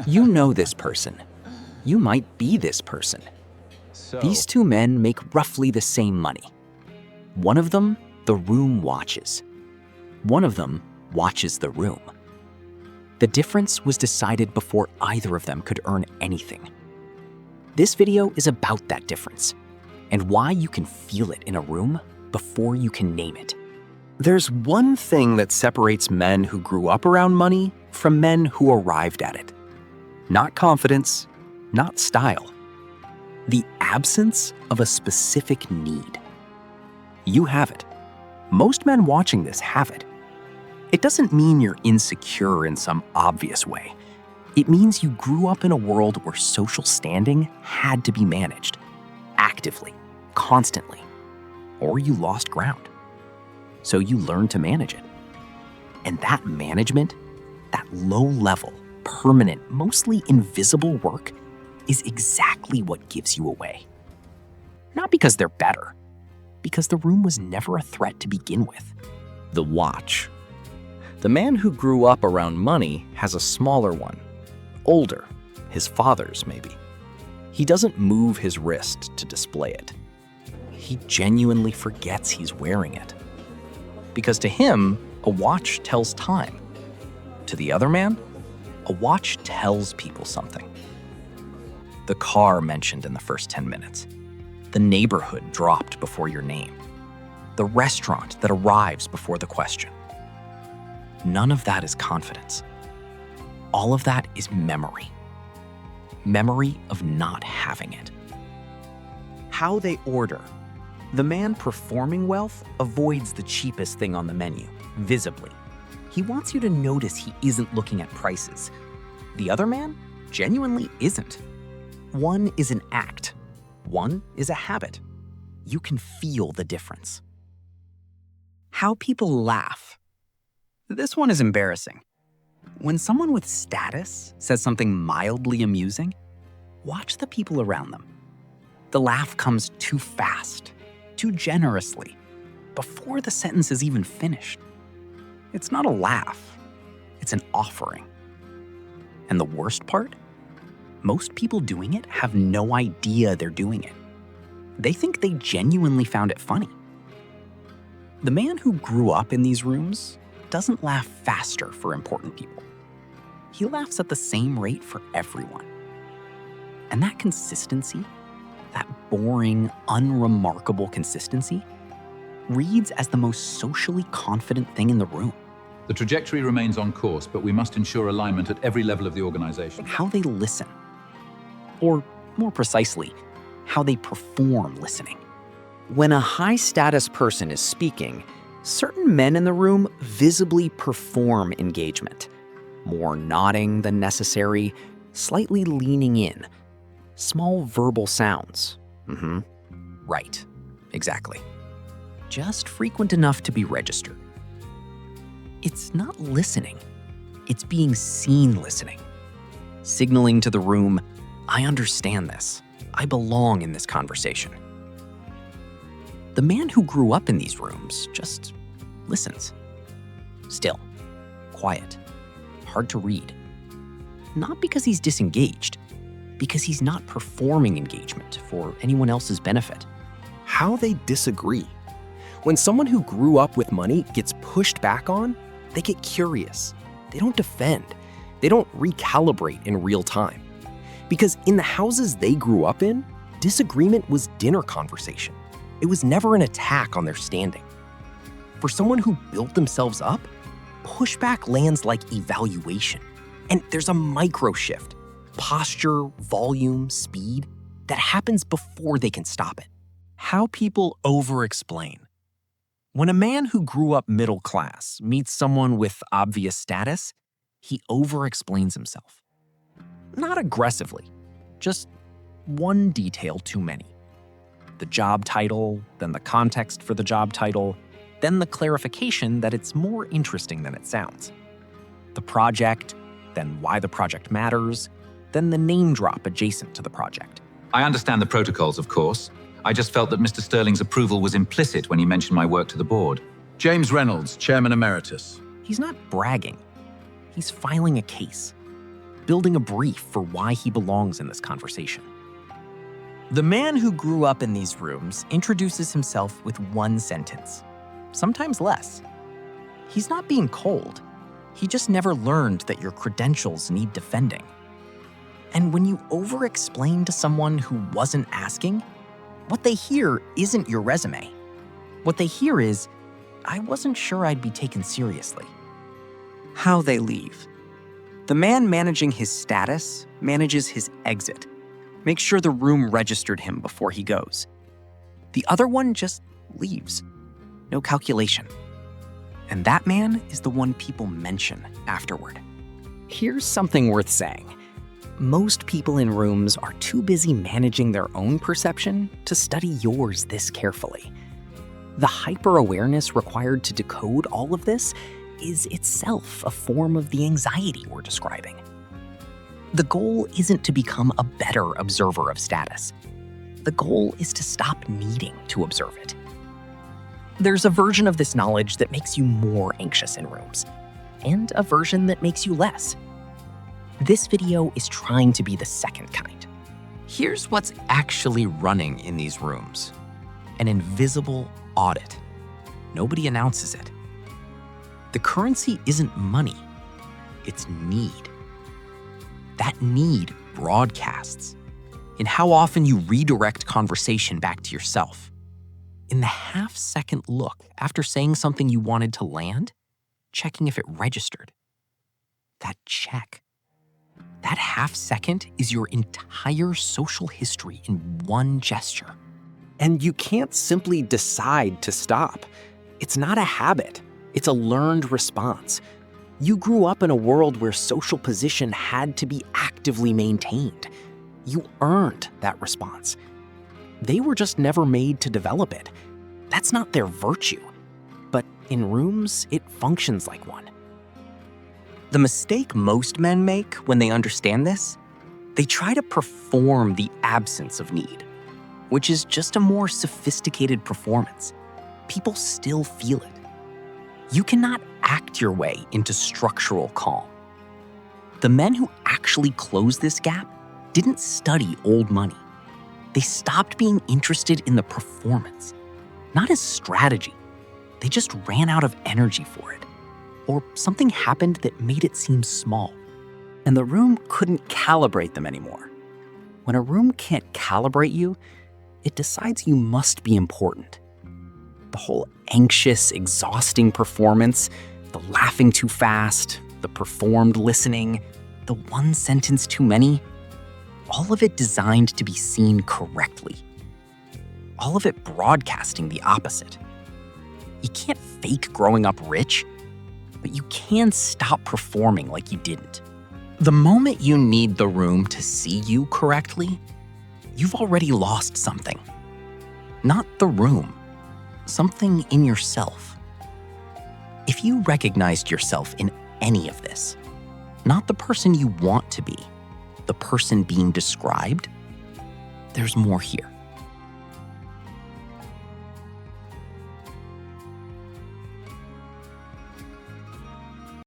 You know this person. You might be this person. These two men make roughly the same money. One of them, the room watches. One of them watches the room. The difference was decided before either of them could earn anything. This video is about that difference and why you can feel it in a room before you can name it. There's one thing that separates men who grew up around money from men who arrived at it. Not confidence, not style. The absence of a specific need. You have it. Most men watching this have it. It doesn't mean you're insecure in some obvious way. It means you grew up in a world where social standing had to be managed, actively, constantly, or you lost ground. So you learned to manage it. And that management, that low-level, permanent, mostly invisible work is exactly what gives you away. Not because they're better, because the room was never a threat to begin with. The watch. The man who grew up around money has a smaller one, older, his father's maybe. He doesn't move his wrist to display it. He genuinely forgets he's wearing it. Because to him, a watch tells time. To the other man, a watch tells people something. The car mentioned in the first 10 minutes. The neighborhood dropped before your name. The restaurant that arrives before the question. None of that is confidence. All of that is memory. Memory of not having it. How they order. The man performing wealth avoids the cheapest thing on the menu, visibly. He wants you to notice he isn't looking at prices. The other man genuinely isn't. One is an act. One is a habit. You can feel the difference. How people laugh. This one is embarrassing. When someone with status says something mildly amusing, watch the people around them. The laugh comes too fast, too generously, before the sentence is even finished. It's not a laugh, it's an offering. And the worst part? Most people doing it have no idea they're doing it. They think they genuinely found it funny. The man who grew up in these rooms doesn't laugh faster for important people. He laughs at the same rate for everyone. And that consistency, that boring, unremarkable consistency, reads as the most socially confident thing in the room. The trajectory remains on course, but we must ensure alignment at every level of the organization. How they listen. Or more precisely, how they perform listening. When a high-status person is speaking, certain men in the room visibly perform engagement. More nodding than necessary, slightly leaning in. Small verbal sounds. Right. Exactly. Just frequent enough to be registered. It's not listening. It's being seen listening. Signaling to the room, I understand this. I belong in this conversation. The man who grew up in these rooms just listens. Still, quiet, hard to read. Not because he's disengaged, because he's not performing engagement for anyone else's benefit. How they disagree. When someone who grew up with money gets pushed back on, they get curious. They don't defend. They don't recalibrate in real time. Because in the houses they grew up in, disagreement was dinner conversation. It was never an attack on their standing. For someone who built themselves up, pushback lands like evaluation. And there's a micro shift, posture, volume, speed, that happens before they can stop it. How people over-explain. When a man who grew up middle class meets someone with obvious status, he over-explains himself. Not aggressively, just one detail too many. The job title, then the context for the job title, then the clarification that it's more interesting than it sounds. The project, then why the project matters, then the name drop adjacent to the project. I understand the protocols, of course. I just felt that Mr. Sterling's approval was implicit when he mentioned my work to the board. James Reynolds, Chairman Emeritus. He's not bragging. He's filing a case. building a brief for why he belongs in this conversation. The man who grew up in these rooms introduces himself with one sentence, sometimes less. He's not being cold. He just never learned that your credentials need defending. And when you over-explain to someone who wasn't asking, what they hear isn't your resume. What they hear is, I wasn't sure I'd be taken seriously. How they leave. The man managing his status manages his exit. Make sure the room registered him before he goes. The other one just leaves. No calculation. And that man is the one people mention afterward. Here's something worth saying. Most people in rooms are too busy managing their own perception to study yours this carefully. The hyper-awareness required to decode all of this is itself a form of the anxiety we're describing. The goal isn't to become a better observer of status. The goal is to stop needing to observe it. There's a version of this knowledge that makes you more anxious in rooms, and a version that makes you less. This video is trying to be the second kind. Here's what's actually running in these rooms. An invisible audit. Nobody announces it. The currency isn't money, it's need. That need broadcasts in how often you redirect conversation back to yourself. In the half-second look after saying something you wanted to land, checking if it registered. That check. That half-second is your entire social history in one gesture. And you can't simply decide to stop. It's not a habit. It's a learned response. You grew up in a world where social position had to be actively maintained. You earned that response. They were just never made to develop it. That's not their virtue. But in rooms, it functions like one. The mistake most men make when they understand this, they try to perform the absence of need, which is just a more sophisticated performance. People still feel it. You cannot act your way into structural calm. The men who actually closed this gap didn't study old money. They stopped being interested in the performance, not as strategy. They just ran out of energy for it. Or something happened that made it seem small. And the room couldn't calibrate them anymore. When a room can't calibrate you, it decides you must be important. The whole anxious, exhausting performance, the laughing too fast, the performed listening, the one sentence too many, all of it designed to be seen correctly. All of it broadcasting the opposite. You can't fake growing up rich, but you can stop performing like you didn't. The moment you need the room to see you correctly, you've already lost something. Not the room, something in yourself. If you recognized yourself in any of this, not the person you want to be, the person being described, there's more here.